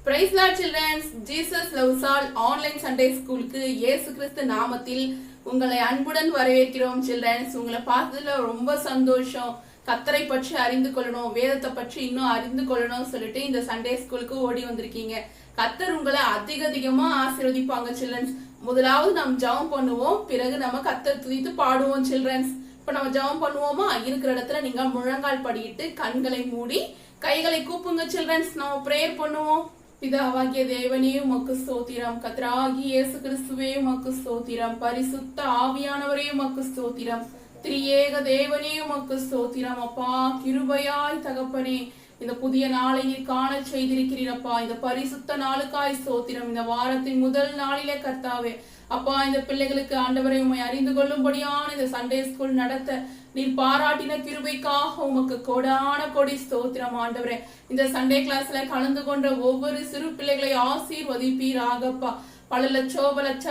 Praise Lord children, Jesus loves all online Sunday ஸ்கூலுக்கு இயேசு கிறிஸ்து நாமத்தில் உங்களை அன்புடன் வரவேற்கிறோம் children. உங்களை பார்த்ததுல ரொம்ப சந்தோஷம். கர்த்தரை பற்றி அறிந்து கொள்ளணும், வேதத்தை பற்றி இன்னும் அறிந்து கொள்ளணும் சொல்லிட்டு இந்த சண்டே ஸ்கூலுக்கு ஓடி வந்திருக்கீங்க. கர்த்தர் உங்களை அதிகமா ஆசீர்வதிப்பாங்க children. முதலாவது நாம் ஜெபம் பண்ணுவோம், பிறகு நம்ம கர்த்தர் துதித்து பாடுவோம் children. இப்ப நம்ம ஜெபம் பண்ணுவோமா? இருக்கிற இடத்துல நீங்க முழங்கால் படியிட்டு கண்களை மூடி கைகளை கூப்புங்க children. நம்ம பிரேயர் பண்ணுவோம். பிதாவாகிய தேவனே உமக்கு ஸ்தோத்திரம், கர்த்தராகிய இயேசு கிறிஸ்துவே உமக்கு ஸ்தோத்திரம், பரிசுத்த ஆவியானவரே உமக்கு ஸ்தோத்திரம், திரியேக தேவனே உமக்கு ஸ்தோத்திரம். அப்பா கிருபையாய் தகப்பனே, இந்த புதிய நாளை நீர் காண செய்திருக்கிறீரப்பா. இந்த பரிசுத்த நாளுக்காய் ஸ்தோத்திரம். இந்த வாரத்தின் முதல் நாளிலே கர்த்தாவே அப்பா, இந்த பிள்ளைகளுக்கு ஆண்டவரை உம்மை அறிந்து கொள்ளும்படியான இந்த சண்டே ஸ்கூல் நடத்த நீர் பாராட்டின கிருபைக்காக உமக்கு கோடான கோடி ஸ்தோத்திரம் ஆண்டவரே. இந்த சண்டே கிளாஸ்ல கலந்து கொண்ட ஒவ்வொரு சிறு பிள்ளைகளை ஆசீர்வதிப்பீராகப்பா. பல லட்ச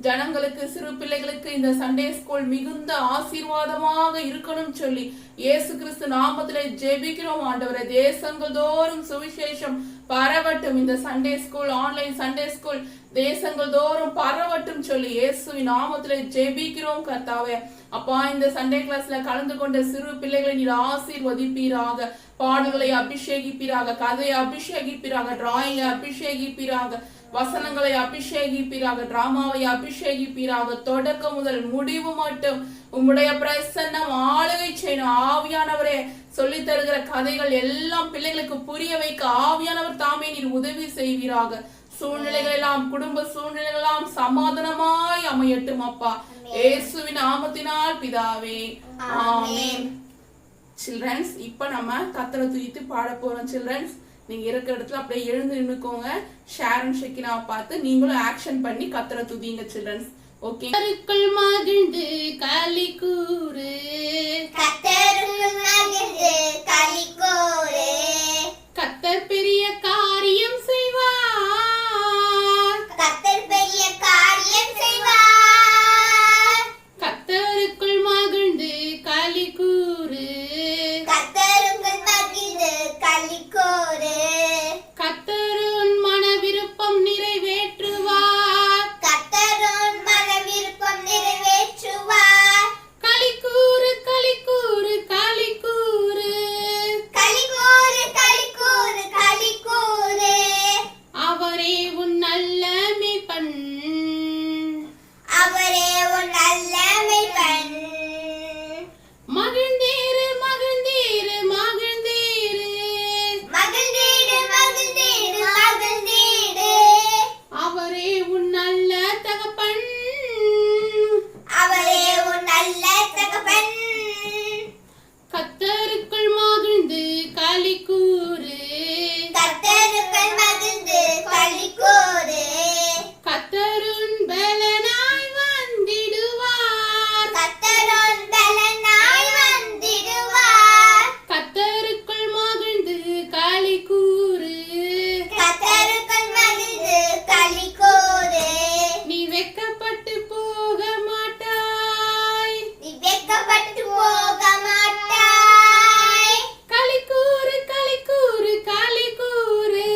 ஜனங்களுக்கு, சிறு பிள்ளைகளுக்கு இந்த சண்டே ஸ்கூல் மிகுந்த ஆசீர்வாதமாக இருக்கணும் சொல்லி இயேசு கிறிஸ்து நாமத்திலே ஜெபிக்கிறோம் ஆண்டவரே. தேசங்கள் தோறும் சுவிசேஷம் பரவட்டும். இந்த Sunday school, online Sunday school தேசங்கள் தோறும் பரவட்டும் சொல்லி இயேசுவின் நாமத்திலே ஜெபிக்கிறோம் கர்த்தாவே. அப்பா, இந்த சண்டே கிளாஸ்ல கலந்து கொண்ட சிறு பிள்ளைகளை நீர் ஆசீர்வதிப்பீராக. பாடல்களை அபிஷேகிப்பீராக, கதையை அபிஷேகிப்பீராக, டிராயிங்கை அபிஷேகிப்பீராக, வசனங்களை அபிஷேகிப்பீராக, டிராமாவை அபிஷேகிப்பீராக. தொடக்கம் முதல் முடிவு மட்டும் உம்முடைய பிரசன்னம் ஆளுகை செய்யணும் ஆவியானவரே. சொல்லி தருகிற கதைகள் எல்லாம் பிள்ளைகளுக்கு புரிய வைக்க ஆவியானவர் தாமே நீர் உதவி செய்வீராக. சூழ்நிலைகள் எல்லாம், குடும்ப சூழ்நிலைகள் எல்லாம் சமாதானமாய் அமையட்டும் அப்பா, இயேசுவின் நாமத்தினால் பிதாவே, ஆமென். சில்ட்ரன்ஸ், இப்ப நம்ம கர்த்தரை துதித்து பாட போறோம். சில்ட்ரன்ஸ், நீங்க இருக்கிற இடத்துல அப்படியே எழுந்து நின்னுக்கோங்க. ஷாரன் ஷெக்கினாவை பார்த்து நீங்களும் ஆக்ஷன் பண்ணி கர்த்தரை துதிங்க சில்ட்ரன்ஸ். ஓகே. கர்த்தருக்குள் மகிழ்ந்து களி கூறு, கர்த்தருக்குள் மகிழ்ந்து களி கூறு, கர்த்தர் பெரிய காரியம் செய்வார், கர்த்தர் பெரிய காரியம் செய்வார். கர்த்தருக்குள் மகிழ்ந்து களி கூறு, கர்த்தருக்குள் மகிழ்ந்து களி கூறு, கர்த்தர் உன் மன விருப்பம் நிறைவேற்றுவார், கர்த்தர் உன் மன விருப்பம் நிறைவேற்றுவார். களி கூறு களி கூறு களி கூறு, களி கூறு களி கூறு களி கூறு, அவரே உன் நல்ல மேய்ப்பன், அவரே உன் நல்ல மேய்ப்பன். மகிழ்ந்தீரு மகிழ்ந்தீரு மகிழ்ந்தீரு, மகிழ்ந்தீடு மகிழ்ந்தீடு மகிழ்ந்தீடு, அவரே உன் நல்ல தகப்பன், அவரே உன் நல்ல தகப்பன். கர்த்தருக்குள் மகிழ்ந்து களி கூறு, கர்த்தருக்குள் மகிழ்ந்து களி கூறு, கர்த்தர் உன் பலனாய் வந்திடுவார், கர்த்தர் உன் பலனாய் வந்திடுவார். கர்த்தருக்குள் மகிழ்ந்து களி கூறு, கர்த்தருக்குள் மகிழ்ந்து களி கூறு, நீ வெட்கப்பட்டு போக மாட்டாய், நீ வெட்கப்பட்டு போக மாட்டாய். களி கூறு களி கூறு களி கூறு,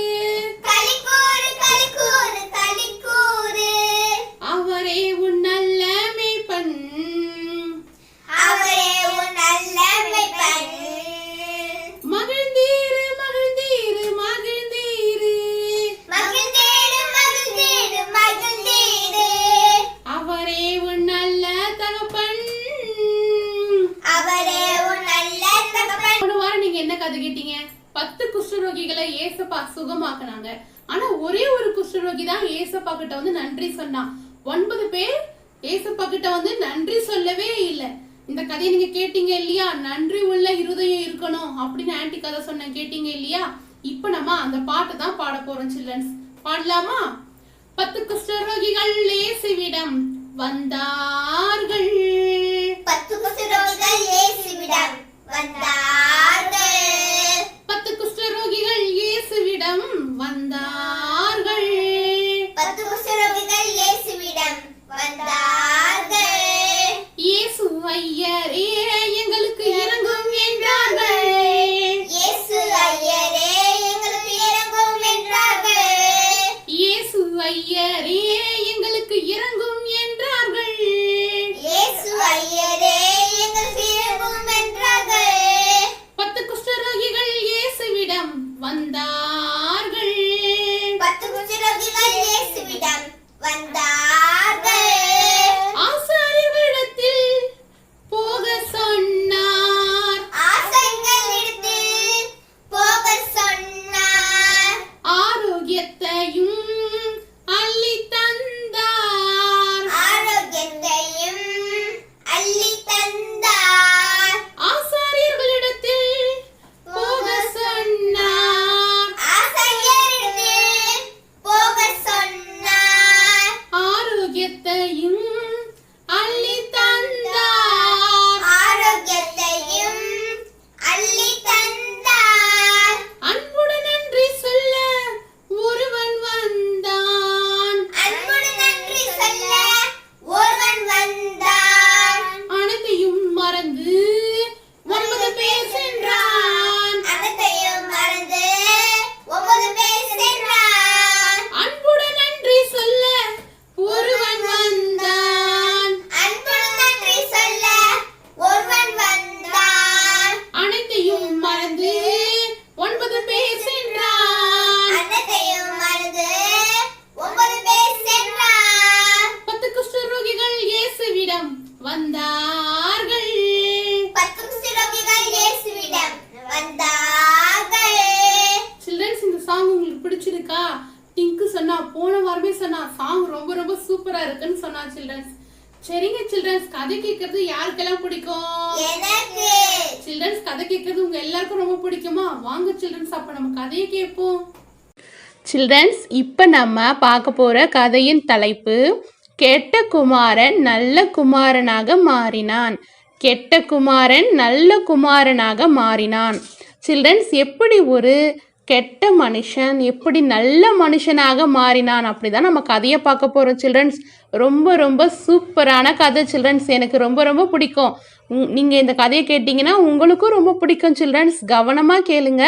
களி கூறு களி கூறு களி கூறு, அவரே உன் நல்ல மேய்ப்பன், அவரே உன் நல்ல மேய்ப்பன். மகிழ்ந்தீரு மகிழ்ந்தீரு மகிழ்ந்தீரு, மகிழ்ந்தீடு மகிழ்ந்தீடு மகிழ்ந்தீடு, அவரே உன் நல்ல தகப்பன். அவரே உன் நல்ல தகப்பன். போன வாரம் நீங்க என்ன கதை கேட்டீங்க? 10 குஷ்டரோகிகளை ஏசப்பா சுகமாக்குனாங்க. ஆனா ஒரே ஒரு குஷ்டரோகி தான் ஏசப்பா கிட்ட வந்து நன்றி சொன்னான். 9 பேர் ஏசப்பா கிட்ட வந்து நன்றி சொல்லவே இல்லை. இந்த கதையை நீங்க கேட்டீங்க இல்லையா? நன்றி உள்ள இருதயம் இருக்கணும் அப்படின்னு ஆன்டி கதை சொன்ன கேட்டீங்க இல்லையா? இப்ப நம்ம அந்த பாட்டை தான் பாட போறோம் சில்ட்ரன்ஸ். பாடலாமா? 10 குஷ்டரோகிகள் இயேசுவிடம் வந்தார்கள், 10 குஷ்டரோகிகள் இயேசுவிடம் வந்தார்கள், 10 குஷ்டரோகிகள் இயேசுவிடம் வந்தார்கள், 10 குஷ்டரோகிகள் இயேசுவிடம் வந்தார்கள். இயேசு ஐயரே எங்களுக்கு இறங்கும் என்றார், சில்ட்ரன்ஸ். சரிங்க சில்ட்ரன்ஸ், கதை கேட்கறது யாருக்கெல்லாம் பிடிக்கும்? எனக்கு. சில்ட்ரன்ஸ், கதை கேட்கறது உங்க எல்லாருக்கும் ரொம்ப பிடிக்குமா? வாங்க சில்ட்ரன்ஸ், அப்ப நம்ம கதையை கேட்போம். சில்ட்ரன்ஸ், இப்போ நம்ம பார்க்க போகிற கதையின் தலைப்பு கெட்ட குமாரன் நல்ல குமாரனாக மாறினான். கெட்ட குமாரன் நல்ல குமாரனாக மாறினான். சில்ட்ரன்ஸ், எப்படி ஒரு கெட்ட மனுஷன் எப்படி நல்ல மனுஷனாக மாறினான் அப்படிதான் நம்ம கதையை பார்க்க போகிறோம் சில்ட்ரன்ஸ். ரொம்ப ரொம்ப சூப்பரான கதை சில்ட்ரன்ஸ், எனக்கு ரொம்ப ரொம்ப பிடிக்கும். நீங்கள் இந்த கதையை கேட்டிங்கன்னா உங்களுக்கும் ரொம்ப பிடிக்கும் சில்ட்ரன்ஸ். கவனமாக கேளுங்க,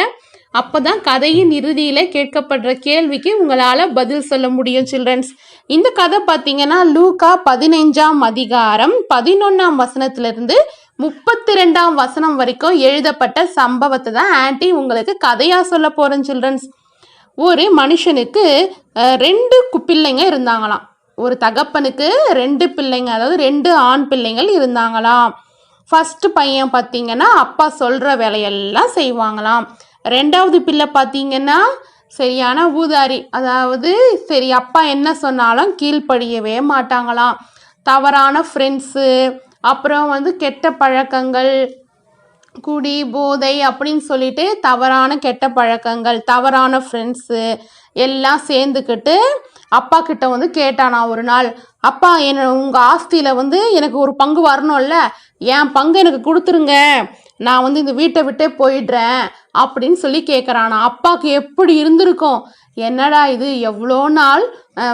அப்போ தான் கதையின் இறுதியில் கேட்கப்படுற கேள்விக்கு உங்களால் பதில் சொல்ல முடியும் சில்ட்ரன்ஸ். இந்த கதை பார்த்தீங்கன்னா லூக்கா 15ஆம் அதிகாரம் 11ஆம் வசனத்திலிருந்து 32ஆம் வசனம் வரைக்கும் எழுதப்பட்ட சம்பவத்தை தான் ஆன்ட்டி உங்களுக்கு கதையாக சொல்ல போகிறேன் சில்ட்ரன்ஸ். ஒரு மனுஷனுக்கு 2 பிள்ளைங்க இருந்தாங்களாம். ஒரு தகப்பனுக்கு 2 பிள்ளைங்க, அதாவது 2 ஆண் பிள்ளைங்கள் இருந்தாங்களாம். ஃபர்ஸ்ட் பையன் பார்த்தீங்கன்னா அப்பா சொல்கிற வேலையெல்லாம் செய்வாங்களாம். 2வது பிள்ளை பார்த்தீங்கன்னா சரியான ஊதாரி, அதாவது சரி அப்பா என்ன சொன்னாலும் கீழ்ப்படியவே மாட்டாங்களாம். தவறான ஃப்ரெண்ட்ஸு, அப்புறம் கெட்ட பழக்கங்கள், குடி போதை அப்படின்னு சொல்லிட்டு தவறான கெட்ட பழக்கங்கள், தவறான ஃப்ரெண்ட்ஸு எல்லாம் சேர்ந்துக்கிட்டு அப்பா கிட்ட கேட்டானா ஒரு நாள், அப்பா உங்கள் ஆஸ்தியில் எனக்கு ஒரு பங்கு வரணும்ல, என் பங்கு எனக்கு கொடுத்துருங்க, நான் இந்த வீட்டை விட்டே போயிடுறேன் அப்படின்னு சொல்லி கேட்குறானா. அப்பாவுக்கு எப்படி இருந்திருக்கும், என்னடா இது எவ்வளோ நாள்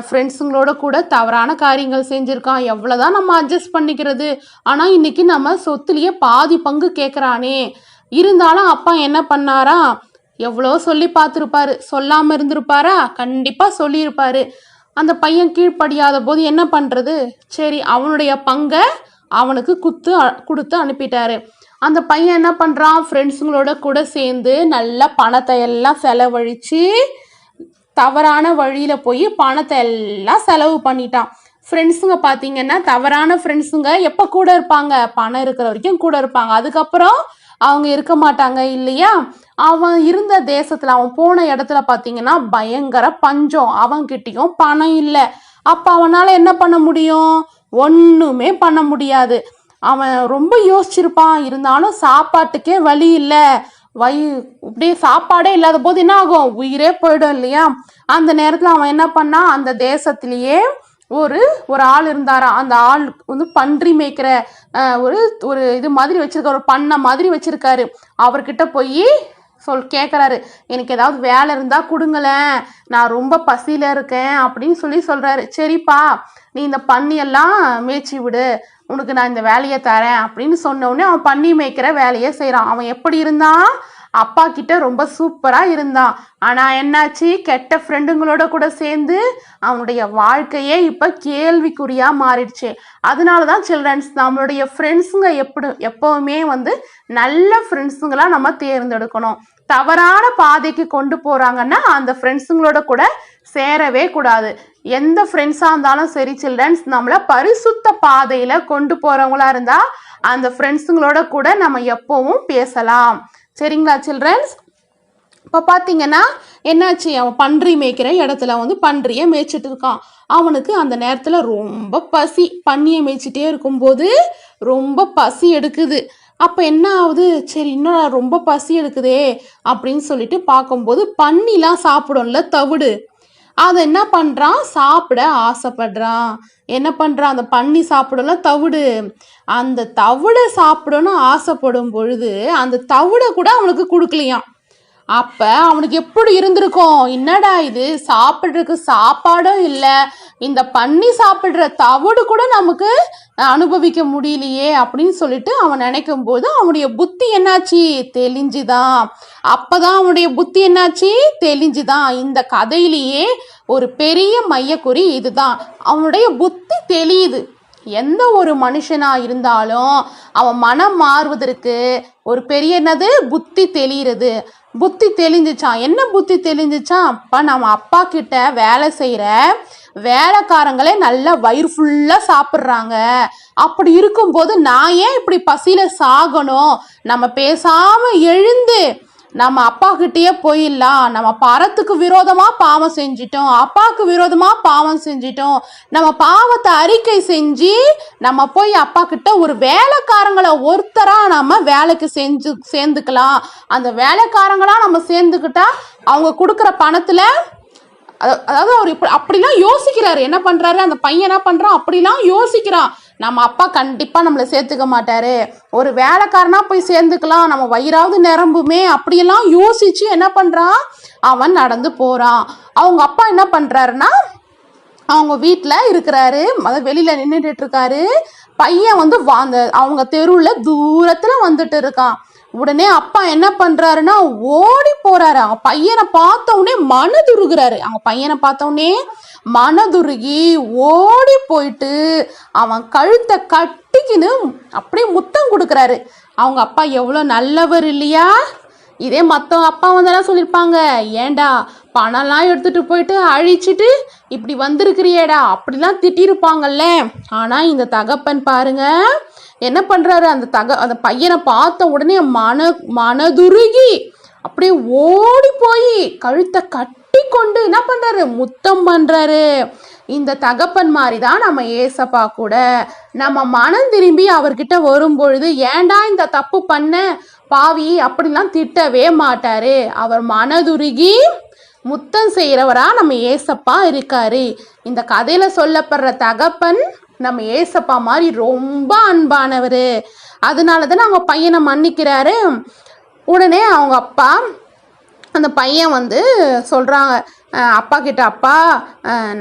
ஃப்ரெண்ட்ஸுங்களோட கூட தவறான காரியங்கள் செஞ்சுருக்கான், எவ்வளோதான் நம்ம அட்ஜஸ்ட் பண்ணிக்கிறது, ஆனால் இன்றைக்கி நம்ம சொத்துலேயே பாதி பங்கு கேட்குறானே. இருந்தாலும் அப்பா என்ன பண்ணாரா, எவ்வளோ சொல்லி பார்த்துருப்பாரு, சொல்லாமல் இருந்திருப்பாரா? கண்டிப்பாக சொல்லியிருப்பாரு. அந்த பையன் கீழ்ப்படியாத போது என்ன பண்ணுறது, சரி அவனுடைய பங்கை அவனுக்கு கொடுத்து அனுப்பிட்டாரு. அந்த பையன் என்ன பண்ணுறான், ஃப்ரெண்ட்ஸுங்களோட கூட சேர்ந்து நல்ல பணத்தை எல்லாம் செலவழித்து தவறான வழியில் போய் பணத்தை எல்லாம் செலவு பண்ணிட்டான். ஃப்ரெண்ட்ஸுங்க பார்த்தீங்கன்னா தவறான ஃப்ரெண்ட்ஸுங்க எப்போ கூட இருப்பாங்க, பணம் இருக்கிற வரைக்கும் கூட இருப்பாங்க, அதுக்கப்புறம் அவங்க இருக்க மாட்டாங்க இல்லையா. அவன் இருந்த தேசத்தில், அவன் போன இடத்துல பார்த்தீங்கன்னா பயங்கர பஞ்சம், அவன்கிட்டயும் பணம் இல்லை. அப்போ அவனால் என்ன பண்ண முடியும், ஒன்றுமே பண்ண முடியாது. அவன் ரொம்ப யோசிச்சிருப்பான், இருந்தாலும் சாப்பாட்டுக்கே வழி இல்லை, இப்படியே சாப்பாடே இல்லாத போது என்ன ஆகும், உயிரே போயிடும் இல்லையா. அந்த நேரத்தில் அவன் என்ன பண்ணான், அந்த தேசத்திலேயே ஒரு ஆள் இருந்தாராம். அந்த ஆள் பன்றி மேய்க்கிற ஒரு இது மாதிரி வச்சிருக்காரு, ஒரு பண்ணை மாதிரி வச்சிருக்காரு. அவர்கிட்ட போய் கேட்குறாரு, எனக்கு ஏதாவது வேலை இருந்தால் கொடுங்களேன், நான் ரொம்ப பசியில் இருக்கேன் அப்படின்னு சொல்கிறாரு. சரிப்பா, நீ இந்த பன்னியெல்லாம் மேய்ச்சி விடு, உனக்கு நான் இந்த வேலையை தரேன் அப்படின்னு சொன்ன உடனே அவன் பன்னி மேய்க்கிற வேலையை செய்கிறான். அவன் எப்படி இருந்தான், அப்பா கிட்ட ரொம்ப சூப்பராக இருந்தான். ஆனால் என்னாச்சு, கெட்ட ஃப்ரெண்டுங்களோட கூட சேர்ந்து அவனுடைய வாழ்க்கையே இப்போ கேள்விக்குறியாக மாறிடுச்சு. அதனால தான் சில்ட்ரன்ஸ், நம்மளுடைய ஃப்ரெண்ட்ஸுங்க எப்போவுமே நல்ல ஃப்ரெண்ட்ஸுங்களாக நம்ம தேர்ந்தெடுக்கணும். தவறான பாதைக்கு கொண்டு போகிறாங்கன்னா அந்த ஃப்ரெண்ட்ஸுங்களோட கூட சேரவே கூடாது. எந்த ஃப்ரெண்ட்ஸாக இருந்தாலும் சரி சில்ட்ரன்ஸ், நம்மளை பரிசுத்த பாதையில் கொண்டு போகிறவங்களா இருந்தால் அந்த ஃப்ரெண்ட்ஸுங்களோட கூட நம்ம எப்போவும் பேசலாம். சரிங்களா சில்ட்ரன்ஸ். இப்போ பார்த்தீங்கன்னா என்னாச்சு, அவன் பன்றி மேய்க்கிற இடத்துல பன்றியை மேய்ச்சிட்டு இருக்கான். அவனுக்கு அந்த நேரத்தில் ரொம்ப பசி, பன்னியை மேய்ச்சிட்டே இருக்கும்போது ரொம்ப பசி எடுக்குது. அப்போ என்ன ஆகுது, சரி இன்னும் ரொம்ப பசி எடுக்குதே அப்படின்னு சொல்லிட்டு பார்க்கும்போது பன்னிலாம் சாப்பிடும்ல தவிடு, அதை என்ன பண்ணுறான், சாப்பிட ஆசைப்படுறான். என்ன பண்ணுறான், அந்த பன்னி சாப்பிடல தவிடு, அந்த தவிடை சாப்பிடணும்னு ஆசைப்படும் பொழுது அந்த தவிடை கூட அவனுக்கு கொடுக்கலையாம். அப்போ அவனுக்கு எப்படி இருந்திருக்கும், என்னடா இது, சாப்பிட்றதுக்கு சாப்பாடும் இல்லை, இந்த பன்னி சாப்பிட்ற தவிடு கூட நமக்கு அனுபவிக்க முடியலையே அப்படின்னு சொல்லிட்டு அவன் நினைக்கும் போது அவனுடைய புத்தி என்னாச்சு, தெளிஞ்சுதான். அப்போதான் அவனுடைய புத்தி என்னாச்சு, தெளிஞ்சுதான். இந்த கதையிலேயே ஒரு பெரிய மையக்குறி இதுதான், அவனுடைய புத்தி தெளியுது. எந்த ஒரு மனுஷனாக இருந்தாலும் அவன் மனம் மாறுவதற்கு ஒரு பெரிய புத்தி தெளிகிறது. புத்தி தெளிஞ்சிச்சான். என்ன புத்தி தெளிஞ்சிச்சான், அப்போ நம்ம அப்பா கிட்ட வேலை செய்கிற வேலைக்காரங்களே நல்லா வயிறு ஃபுல்லாக சாப்பிட்றாங்க, அப்படி இருக்கும்போது நான் ஏன் இப்படி பசியில் சாகணும், நம்ம பேசாமல் எழுந்து நம்ம அப்பா கிட்டேயே போயிடலாம். நம்ம பரத்துக்கு விரோதமாக பாவம் செஞ்சிட்டோம், அப்பாவுக்கு விரோதமாக பாவம் செஞ்சிட்டோம். நம்ம பாவத்தை அறிக்கை செஞ்சு நம்ம போய் அப்பா கிட்ட ஒரு வேலைக்காரங்களை ஒருத்தராக நம்ம வேலைக்கு சேர்ந்துக்கலாம். அந்த வேலைக்காரங்களாக நம்ம சேர்ந்துக்கிட்டா அவங்க கொடுக்குற பணத்தில், அதாவது அவர் இப்படி அப்படிலாம் யோசிக்கிறாரு. என்ன பண்ணுறாரு அந்த பையன், என்ன பண்ணுறான், அப்படிலாம் யோசிக்கிறான். நம்ம அப்பா கண்டிப்பாக நம்மளை சேர்த்துக்க மாட்டார், ஒரு வேலைக்காரனா போய் சேர்ந்துக்கலாம், நம்ம வயிறாவது நிரம்புமே, அப்படியெல்லாம் யோசித்து என்ன பண்ணுறான், அவன் நடந்து போகிறான். அவங்க அப்பா என்ன பண்ணுறாருன்னா, அவங்க வீட்டில் இருக்கிறாரு, அதாவது வெளியில் நின்றுட்டு இருக்காரு. பையன் வந்து அந்த அவங்க தெருவில் தூரத்தில் வந்துட்டு இருக்கான். உடனே அப்பா என்ன பண்ணுறாருன்னா ஓடி போகிறாரு. அவங்க பையனை பார்த்தவுடனே மனதுருகிறாரு. அவங்க பையனை பார்த்தவுடனே மனதுருகி ஓடி போயிட்டு அவன் கழுத்தை கட்டிக்கின்னு அப்படியே முத்தம் கொடுக்குறாரு. அவங்க அப்பா எவ்வளோ நல்லவர் இல்லையா? இதே மற்ற அப்பா வந்தெல்லாம் சொல்லியிருப்பாங்க, ஏண்டா பணம்லாம் எடுத்துகிட்டு போயிட்டு அழிச்சிட்டு இப்படி வந்திருக்கிறியேடா, அப்படிலாம் திட்டிருப்பாங்கல்ல. ஆனால் இந்த தகப்பன் பாருங்க என்ன பண்ணுறாரு, அந்த பையனை பார்த்த உடனே மனதுருகி அப்படியே ஓடி போய் கழுத்தை கட்டி கொண்டு என்ன பண்ணுறாரு, முத்தம் பண்ணுறாரு. இந்த தகப்பன் மாதிரி தான் நம்ம ஏசப்பா கூட. நம்ம மனம் திரும்பி அவர்கிட்ட வரும்பொழுது ஏண்டா இந்த தப்பு பண்ண பாவி அப்படிலாம் திட்டவே மாட்டாரு. அவர் மனதுருகி முத்தம் செய்கிறவரா நம்ம ஏசப்பா இருக்காரு. இந்த கதையில் சொல்லப்படுற தகப்பன் நம்ம ஏசப்பா மாதிரி ரொம்ப அன்பானவர். அதனால தானே அவங்க பையனை மன்னிக்கிறாரு. உடனே அவங்க அப்பா அந்த பையன் வந்து சொல்கிறாங்க அப்பா கிட்ட, அப்பா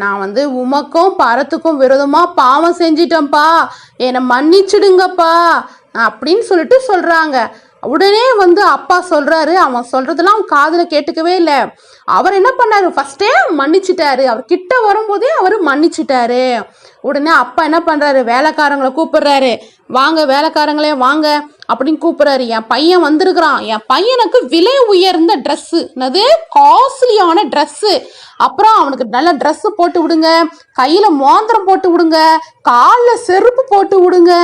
நான் வந்து உமக்கும் பரத்துக்கும் விரோதமாக பாவம் செஞ்சிட்டேன்ப்பா, என்னை மன்னிச்சிடுங்கப்பா அப்படின்னு சொல்லிட்டு சொல்கிறாங்க. உடனே வந்து அப்பா சொல்கிறாரு, அவன் சொல்கிறதெல்லாம் அவன் காதில் கேட்டுக்கவே இல்லை. அவர் என்ன பண்ணாரு, ஃபஸ்ட்டே மன்னிச்சிட்டாரு. அவர் கிட்ட வரும்போதே அவர் மன்னிச்சிட்டாரு. உடனே அப்பா என்ன பண்ணுறாரு, வேலைக்காரங்களை கூப்பிடுறாரு, வாங்க வேலைக்காரங்களே வாங்க அப்படின்னு கூப்பிட்றாரு. என் பையன் வந்திருக்கிறான், என் பையனுக்கு விலை உயர்ந்த ட்ரெஸ்ஸு, என்னது காஸ்ட்லியான ட்ரெஸ்ஸு, அப்புறம் அவனுக்கு நல்ல ட்ரெஸ்ஸு போட்டு விடுங்க, கையில் மோந்திரம் போட்டு விடுங்க, காலில் செருப்பு போட்டு விடுங்க,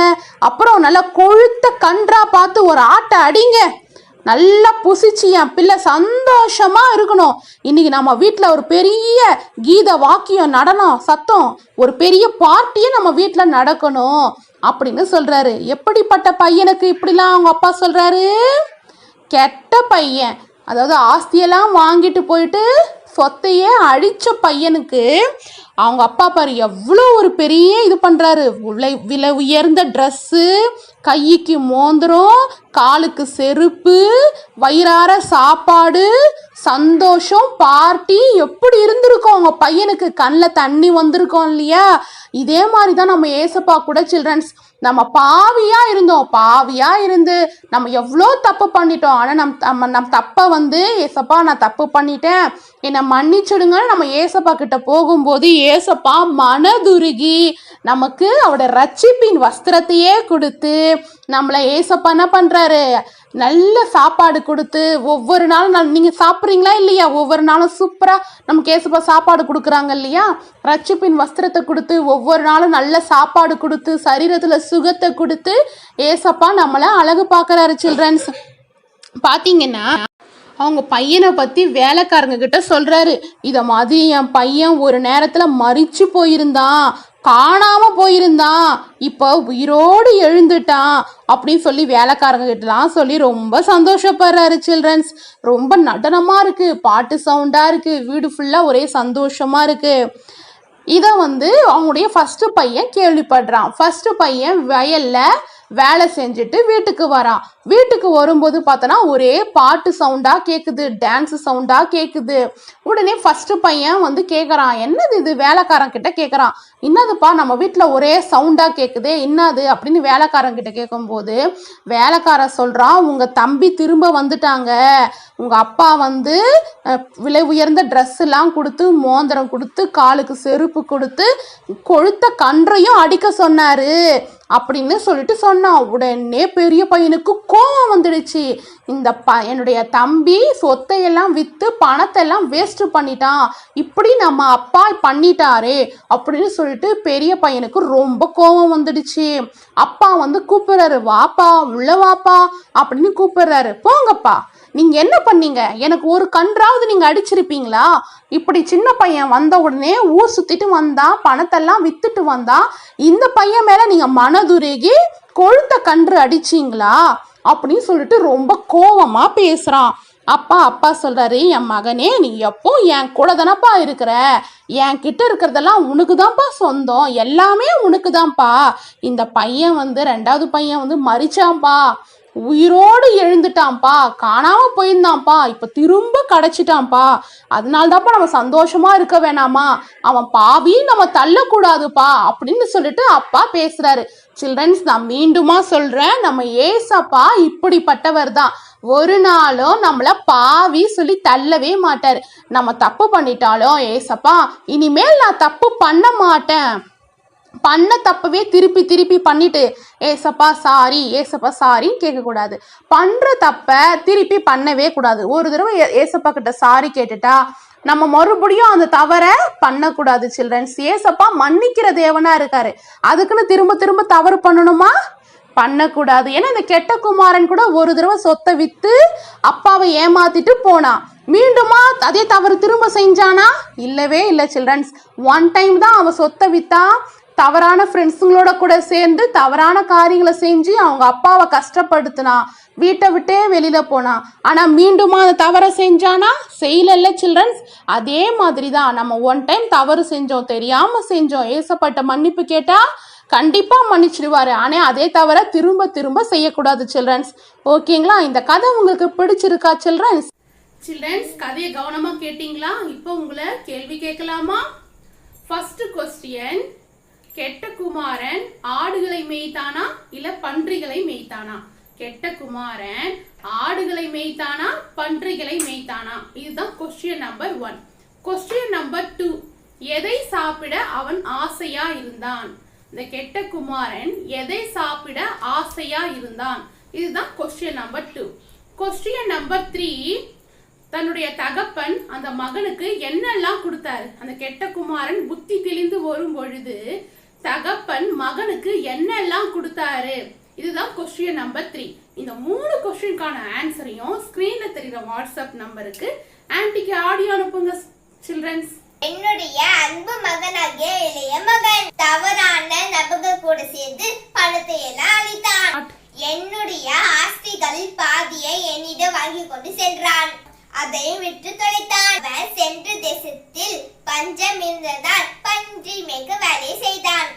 அப்புறம் நல்லா கொழுத்த கன்றா பார்த்து ஒரு ஆட்டை அடிங்க, நல்லா புசிச்சு என் பிள்ளை சந்தோஷமா இருக்கணும். இன்னைக்கு நம்ம வீட்டில் ஒரு பெரிய கீத வாக்கியம் நடனம் சத்தம், ஒரு பெரிய பார்ட்டியே நம்ம வீட்டில் நடக்கணும் அப்படின்னு சொல்றாரு. எப்படிப்பட்ட பையனுக்கு இப்படிலாம் அவங்க அப்பா சொல்றாரு, கெட்ட பையன், அதாவது ஆஸ்தியெல்லாம் வாங்கிட்டு போயிட்டு சொத்தையே அழிச்ச பையனுக்கு அவங்க அப்பா பாரு எவ்வளோ ஒரு பெரிய இது பண்ணுறாரு. விலை உயர்ந்த ட்ரெஸ்ஸு, கைக்கு மோந்திரம், காலுக்கு செருப்பு, வயிறார சாப்பாடு, சந்தோஷம், பார்ட்டி, எப்படி இருந்திருக்கோம் அவங்க பையனுக்கு, கண்ணில் தண்ணி வந்திருக்கோம் இல்லையா? இதே மாதிரி தான் நம்ம ஏசப்பா கூட சில்ட்ரன்ஸ். நம்ம பாவியாக இருந்தோம், பாவியாக இருந்து நம்ம எவ்வளோ தப்பு பண்ணிட்டோம். ஆனால் நம்ம தப்பை வந்து ஏசப்பா நான் தப்பு பண்ணிட்டேன் என்னை மன்னிச்சிடுங்கன்னு நம்ம ஏசப்பா கிட்ட போகும்போது ஏசப்பா மனதுருகி நமக்கு அவரோட ரட்சிப்பின் வஸ்திரத்தையே கொடுத்து நம்மளை ஏசப்பா என்ன பண்ணுறாரு, நல்ல சாப்பாடு கொடுத்து ஒவ்வொரு நாளும் நீங்கள் சாப்பிட்றீங்களா இல்லையா, ஒவ்வொரு நாளும் சூப்பராக நமக்கு ஏசப்பா சாப்பாடு கொடுக்குறாங்க இல்லையா, ரட்சிப்பின் வஸ்திரத்தை கொடுத்து ஒவ்வொரு நாளும் நல்ல சாப்பாடு கொடுத்து சரீரத்தில் சுகத்தை கொடுத்து ஏசப்பா நம்மளை அழகு பார்க்குறாரு சில்ட்ரன்ஸ். பார்த்தீங்கன்னா அவங்க பையனை பற்றி வேலைக்காரங்க கிட்ட சொல்கிறாரு, இதை மாதிரி என் பையன் ஒரு நேரத்தில் மரிச்சு போயிருந்தான், காணாமல் போயிருந்தான், இப்போ உயிரோடு எழுந்துட்டான் அப்படின்னு சொல்லி வேலைக்காரங்க கிட்டலாம் சொல்லி ரொம்ப சந்தோஷப்படுறாரு சில்ட்ரன்ஸ். ரொம்ப நடனமாக இருக்குது, பாட்டு சவுண்டாக இருக்குது, வீடு ஃபுல்லாக ஒரே சந்தோஷமாக இருக்குது. இதை வந்து அவங்களுடைய ஃபஸ்ட்டு பையன் கேள்விப்படுறான். ஃபஸ்ட்டு பையன் வயலில் வேலை செஞ்சுட்டு வீட்டுக்கு வரான். வீட்டுக்கு வரும்போது பார்த்தோன்னா ஒரே பாட்டு சவுண்டாக கேட்குது, டான்ஸு சவுண்டாக கேட்குது. உடனே ஃபஸ்ட்டு பையன் வந்து கேட்குறான், என்னது இது, வேலைக்காரன் கிட்ட கேட்குறான், என்னதுப்பா நம்ம வீட்டில் ஒரே சவுண்டாக கேட்குதே என்னது அப்படின்னு வேலைக்காரன் கிட்ட கேட்கும்போது வேலைக்காரன் சொல்கிறான், உங்கள் தம்பி திரும்ப வந்துட்டாங்க, உங்கள் அப்பா வந்து விலை உயர்ந்த ட்ரெஸ்ஸெல்லாம் கொடுத்து மோந்திரம் கொடுத்து காலுக்கு செருப்பு கொடுத்து கொழுத்த கன்றையும் அடிக்க சொன்னார் அப்படின்னு சொல்லிட்டு சொன்னான். உடனே பெரிய பையனுக்கு கோவம் வந்துடுச்சு, இந்த என்னுடைய தம்பி சொத்தையெல்லாம் விற்று பணத்தையெல்லாம் வேஸ்ட் பண்ணிட்டான், இப்படி நம்ம அப்பா பண்ணிட்டாரே அப்படின்னு சொல்லிட்டு பெரிய பையனுக்கு ரொம்ப கோவம் வந்துடுச்சு. அப்பா வந்து கூப்பிடுறாரு, வாப்பா உள்ள வாப்பா அப்படின்னு கூப்பிடுறாரு, போங்கப்பா நீங்க என்ன பண்ணீங்க? எனக்கு ஒரு கன்றாவது நீங்க அடிச்சிருப்பீங்களா? இப்படி சின்ன பையன் வந்த உடனே ஊர் சுத்திட்டு வந்தான், பணத்தெல்லாம் வித்துட்டு வந்தான். இந்த பையன் மேல நீங்க மனதுருகி கொழுத்த கன்று அடிச்சீங்களா அப்படின்னு சொல்லிட்டு ரொம்ப கோவமா பேசுறான். அப்பா சொல்றாரு, என் மகனே, நீ எப்போ என் கூட தானப்பா இருக்கிற, என் கிட்ட இருக்கிறதெல்லாம் உனக்கு தான்ப்பா சொந்தம், எல்லாமே உனக்கு தான்ப்பா. இந்த பையன் ரெண்டாவது பையன் மரிச்சான்ப்பா, உயிரோடு எழுந்துட்டான்ப்பா, காணாம போயிருந்தான்ப்பா, இப்ப திரும்ப கிடைச்சிட்டான்ப்பா. அதனால தான்ப்பா நம்ம சந்தோஷமா இருக்க வேணாமா, அவன் பாவி, நம்ம தள்ளக்கூடாதுப்பா அப்படின்னு சொல்லிட்டு அப்பா பேசுறாரு. சில்ட்ரன்ஸ், நான் மீண்டுமா சொல்றேன், நம்ம ஏசப்பா இப்படிப்பட்டவர் தான். ஒரு நாளும் நம்மள பாவி சொல்லி தள்ளவே மாட்டார். நம்ம தப்பு பண்ணிட்டாலும் ஏசப்பா இனிமேல் நான் தப்பு பண்ண மாட்டேன், பண்ண தப்பவே திருப்பி பண்ணிட்டு ஏசப்பா சாரி, ஏசப்பா சாரின்னு கேட்கக்கூடாது. பண்ற தப்ப திருப்பி பண்ணவே கூடாது. ஒரு தடவை ஏசப்பா கிட்ட சாரி கேட்டுட்டா நம்ம மறுபடியும் அந்த தவற பண்ணக்கூடாது. சில்ட்ரன்ஸ், ஏசப்பா மன்னிக்கிற தேவனா இருக்காரு. அதுக்குன்னு திரும்ப தவறு பண்ணணுமா? பண்ணக்கூடாது. ஏன்னா இந்த கெட்ட குமாரன் கூட ஒரு தடவை சொத்தை வித்து அப்பாவை ஏமாத்திட்டு போனான். மீண்டுமா அதே தவறு திரும்ப செஞ்சானா? இல்லவே இல்லை. சில்ட்ரன்ஸ், ஒன் டைம் தான் அவன் சொத்தை வித்தா, தவறான ஃப்ரெண்ட்ஸுங்களோட கூட சேர்ந்து தவறான காரியங்களை செஞ்சு அவங்க அப்பாவை கஷ்டப்படுத்தினான், வீட்டை விட்டே வெளியில போனான். ஆனா மீண்டுமா அந்த தவறை செஞ்சானா? செய்யல. சில்ட்ரன்ஸ், அதே மாதிரி தான் நம்ம ஒன் டைம் தவறு செஞ்சோம், தெரியாம செஞ்சோம், ஏசப்பட்ட மன்னிப்பு கேட்டா கண்டிப்பா மன்னிச்சிடுவாரு. ஆனா அதே தவிர திரும்ப செய்யக்கூடாது. சில்ட்ரன்ஸ், ஓகேங்களா? இந்த கதை உங்களுக்கு பிடிச்சிருக்கா? சில்ட்ரன்ஸ், கதையை கவனமா கேட்டீங்களா? இப்போ உங்களை கேள்வி கேட்கலாமா? ஃபர்ஸ்ட் கொஸ்டின், கெட்ட குமாரன் ஆடுகளை மேய்த்தானா இல்ல பன்றிகளை மேய்த்தானா? கெட்ட குமாரன் ஆடுகளை மேய்த்தானா பன்றிகளை மேய்த்தானா? இதுதான் கொஸ்டின் நம்பர் 1. கொஸ்டின் நம்பர் 2, எதை சாப்பிட அவன் ஆசையா இருந்தான்? இந்த கெட்ட குமாரன் எதை சாப்பிட ஆசையா இருந்தான்? இதுதான் கொஸ்டின் நம்பர் 2. கொஸ்டின் நம்பர் 3, தன்னுடைய தகப்பன் அந்த மகனுக்கு என்னெல்லாம் கொடுத்தாரு? அந்த கெட்ட குமாரன் புத்தி தெளிந்து வரும் பொழுது தகப்பன் மகனுக்கு என்னெல்லாம் கொடுத்தாரு? இதுதான் கொஸ்டின் நம்பர் 3. இந்த 3 கொஸ்டினுக்கான ஆன்சரையும் ஸ்கிரீன்ல தெரியுற வாட்ஸ்அப் நம்பருக்கு ஆன்டிக்கு ஆடியோ அனுப்புங்க. சில்ட்ரன்ஸ், என்னுடைய அன்பு மகனாகிய இளைய மகன் தவறான நபர்கள் கூட சேர்ந்து பணத்தை எல்லாம் அளித்தான். என்னுடைய ஆஸ்திகளில் பாதியை என்னிடம் வாங்கி கொண்டு சென்றான், அதையும் விட்டு தொலைத்தான். அவன் சென்ற தேசத்தில் பஞ்சம் இருந்ததால் பன்றி மேய்க்க வேலையை செய்தான்.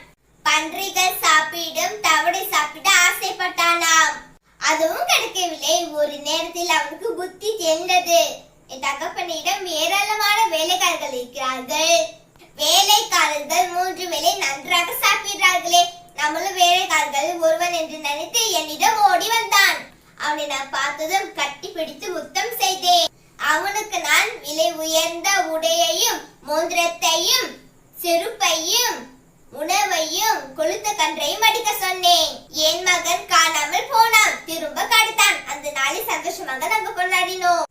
பன்றிகள் சாப்பிடும் தவிடை சாப்பிட ஆசைப்பட்டானாம், அதுவும் கிடைக்கவில்லை. ஒரு நேரத்தில் அவனுக்கு புத்தி தெரிந்தது, என் தகப்பனிடம் ஏராளமான வேலைக்காரர்கள் இருக்கிறார்கள், வேலைக்காரர்கள் 3 வேளை நன்றாக சாப்பிடுறார்களே, நம்மளும் வேலைக்காரர்கள் ஒருவன் என்று நினைத்து என்னிடம் ஓடி வந்தான். அவனை நான் பார்த்ததும் கட்டி பிடித்து முத்தம் செய்தேன். அவனுக்கு நான் விலை உயர்ந்த உடையையும் மோதிரத்தையும் செருப்பையும் உணவையும் கொளுத்த கன்றையும் அடிக்க சொன்னேன். என் மகன் காணாமல் போனான், திரும்ப கிடைத்தான். அந்த நாளை சந்தோஷமாக நாங்கள் கொண்டாடினோம்.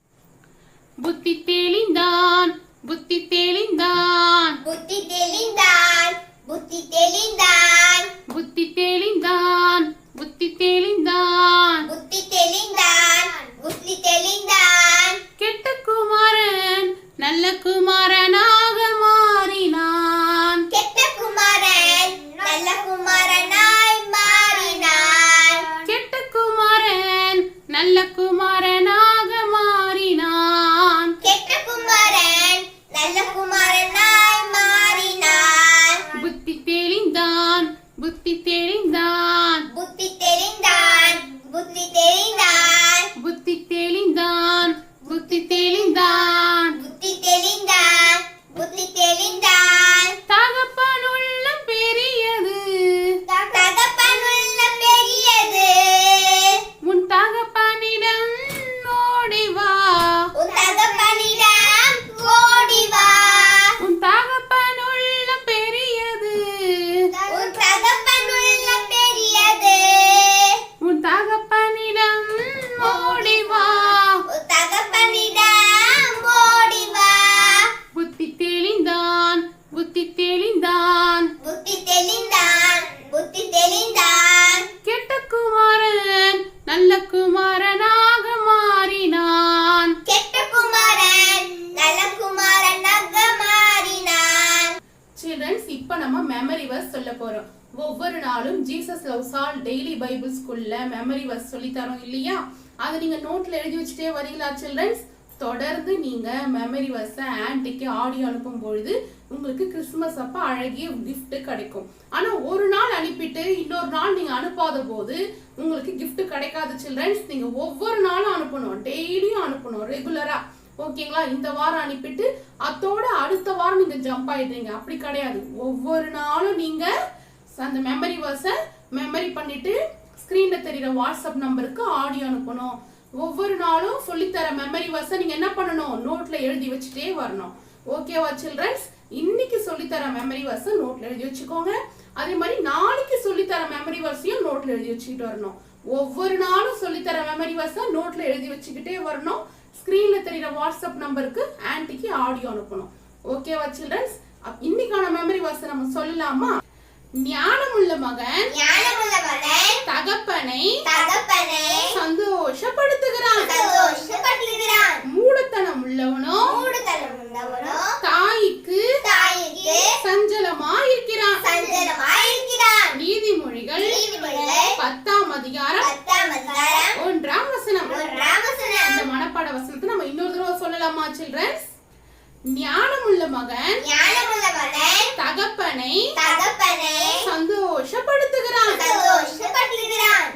புத்தி தெளிந்தான், புத்தி தெளிந்தான், புத்தி தெளிந்தான், புத்தி தெளிந்தான், புத்தி தெளிந்தான், புத்தி தெளிந்தான், புத்தி தெளிந்தான், புத்தி தெளிந்தான். கெட்ட குமாரன் நல்ல குமாரனாக மாறினான், கெட்ட குமாரன் நல்ல குமாரனாய் மாறினான், கெட்ட குமாரன் நல்ல குமாரனாக மாறினான், கெட்ட குமாரன் நல்ல குமாரனாய் மாறினான். புத்தி தெளிந்தான், புத்தி தெளிந்தான், புத்தி தெளிந்தான், புத்தி தெளிந்தான், புத்தி லவ்ஸால் டெய்லி பைபிள் ஸ்கூல்ல மெமரி வர்ஸ் சொல்லி தரோம் இல்லையா? அதை நீங்க நோட்ல எழுதி வச்சுட்டே வரீங்களா சில்ட்ரன்ஸ்? தொடர்ந்து நீங்க மெமரி வர்ஸ ஆன்ட்டிக்கு ஆடியோ அனுப்பும் பொழுது உங்களுக்கு கிறிஸ்துமஸ் அப்ப அழகிய gift கிடைக்கும். ஆனா ஒரு நாள் அனுப்பிட்டு இன்னொரு நாள் நீங்க அனுப்பாத போது உங்களுக்கு gift கிடைக்காது சில்ட்ரன்ஸ். நீங்க ஒவ்வொரு நாளும் அனுப்பணும், டெய்லியும் அனுப்பணும், ரெகுலரா. ஓகேங்களா? இந்த வாரம் அனுப்பிட்டு அதோட அடுத்த வாரம் நீங்க ஜம்ப் ஆயிடுறீங்க, அப்படி கிடையாது. ஒவ்வொரு நாளும் நீங்க அந்த மெமரி வர்ஸ மெமரி பண்ணிட்டு ஸ்கிரீன்ல தெரியுற வாட்ஸ்அப் நம்பருக்கு ஆடியோ அனுப்பணும். ஒவ்வொரு நாளும் சொல்லித்தர மெமரி வர்ஸ நீங்க என்ன பண்ணணும்? நோட்ல எழுதி வச்சுட்டே வரணும். ஓகேவா சில்ட்ரன்ஸ்? இன்னைக்கு சொல்லித்தர மெமரி வர்ஸ நோட்ல எழுதி வச்சுக்கோங்க. அதே மாதிரி நாளைக்கு சொல்லித்தர மெமரி வர்ஸையும் நோட்ல எழுதி வச்சுக்கிட்டு வரணும். ஒவ்வொரு நாளும் சொல்லித்தர மெமரி வர்ஸ நோட்ல எழுதி வச்சுக்கிட்டே வரணும். ஸ்கிரீன்ல தெரியுற வாட்ஸ்அப் நம்பருக்கு ஆன்ட்டிக்கு ஆடியோ அனுப்பணும். ஓகேவா சில்ட்ரன்ஸ்? இன்னைக்கான மெமரி வர்ஸ் நம்ம சொல்லலாமா? ஞானமுள்ள மகன் தகப்பனை சந்தோஷப்படுத்துகிறான். மூடத்தனம் உள்ளவனோ தாய்க்கு சஞ்சலமா இருக்கிறான். நீதிமொழிகள் 10ஆம் அதிகாரம் 1ஆம் வசனம். இந்த மனப்பாட வசனத்தை நம்ம இன்னொரு தடவை சொல்லலாமா சில்ட்ரன்ஸ்? ஞானமுள்ள மகன் தகப்பனை சந்தோஷப்படுத்துகிறான்.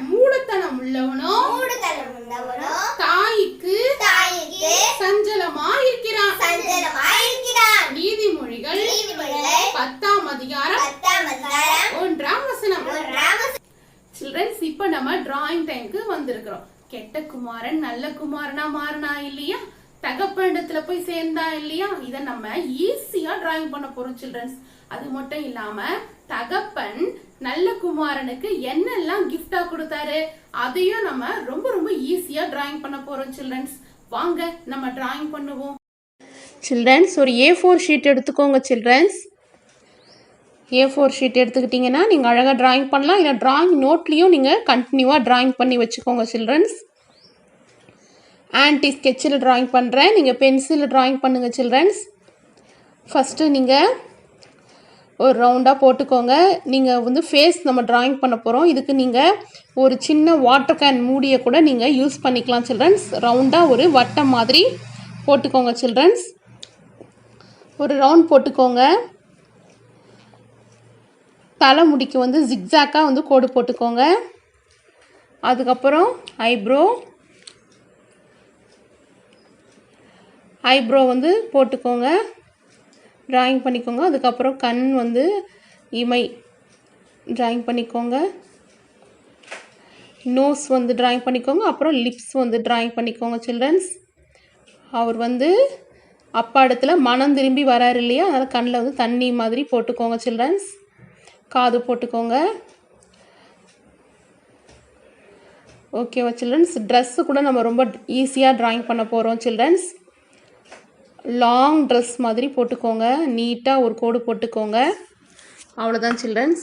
மூடத்தனம் உள்ளவனோ தாய்க்கு சஞ்சலமா இருக்கிறான். நீதிமொழிகள் 10ஆம் அதிகாரம் 1ஆம் வசனம். சில்ட்ரன்ஸ், இப்ப நம்ம டிராயிங் டைம்க்கு வந்திருக்கிறோம். கெட்ட குமாரன் நல்ல குமாரனா மாறினா இல்லையா? தகப்பனிடத்துல போய் சேர்ந்தா இல்லையா? இதை நம்ம ஈஸியா டிராயிங் பண்ண போறோம் சில்ட்ரன்ஸ். அது மட்டும் இல்லாம தகப்பன் நல்ல குமாரனுக்கு என்னெல்லாம் கிஃப்டா கொடுத்தாரு அதையும் நம்ம ரொம்ப ரொம்ப ஈஸியா டிராயிங் பண்ண போறோம் சில்ட்ரன்ஸ். வாங்க நம்ம டிராயிங் பண்ணுவோம். சில்ட்ரன்ஸ், ஒரு A4 ஷீட் எடுத்துக்கோங்க சில்ட்ரன்ஸ். A4 ஷீட் எடுத்துக்கிட்டிங்கன்னா நீங்கள் அழகாக டிராயிங் பண்ணலாம். இல்லை டிராயிங் நோட்லேயும் நீங்கள் கண்டினியூவாக டிராயிங் பண்ணி வச்சுக்கோங்க சில்ட்ரன்ஸ். ஆன்ட்டி ஸ்கெட்சில் டிராயிங் பண்ணுறேன், நீங்கள் பென்சிலில் டிராயிங் பண்ணுங்கள் சில்ட்ரன்ஸ். ஃபஸ்ட்டு நீங்கள் ஒரு ரவுண்டாக போட்டுக்கோங்க. நீங்கள் வந்து ஃபேஸ் நம்ம டிராயிங் பண்ண போகிறோம். இதுக்கு நீங்கள் ஒரு சின்ன வாட்டர் கேன் மூடியை கூட நீங்கள் யூஸ் பண்ணிக்கலாம் சில்ட்ரன்ஸ். ரவுண்டாக ஒரு வட்டம் மாதிரி போட்டுக்கோங்க சில்ட்ரன்ஸ். ஒரு ரவுண்ட் போட்டுக்கோங்க. தலைமுடிக்கு வந்து ஜிக்ஸாக்காக வந்து கோடு போட்டுக்கோங்க. அதுக்கப்புறம் ஐப்ரோ வந்து போட்டுக்கோங்க, டிராயிங் பண்ணிக்கோங்க. அதுக்கப்புறம் கண் வந்து இமை டிராயிங் பண்ணிக்கோங்க. நோஸ் வந்து டிராயிங் பண்ணிக்கோங்க. அப்புறம் லிப்ஸ் வந்து டிராயிங் பண்ணிக்கோங்க சில்ட்ரன்ஸ். அவர் வந்து அப்பா இடத்துல மனம் திரும்பி வராரு இல்லையா? அதனால் கண்ணில் வந்து தண்ணி மாதிரி போட்டுக்கோங்க சில்ட்ரன்ஸ். காது போட்டுக்கோங்க. ஓகேவா சில்ட்ரன்ஸ்? ட்ரெஸ்ஸு கூட நம்ம ரொம்ப ஈஸியாக டிராயிங் பண்ண போகிறோம் சில்ட்ரன்ஸ். லாங் ட்ரெஸ் மாதிரி போட்டுக்கோங்க, நீட்டாக ஒரு கோடு போட்டுக்கோங்க. அவ்வளோதான் சில்ட்ரன்ஸ்.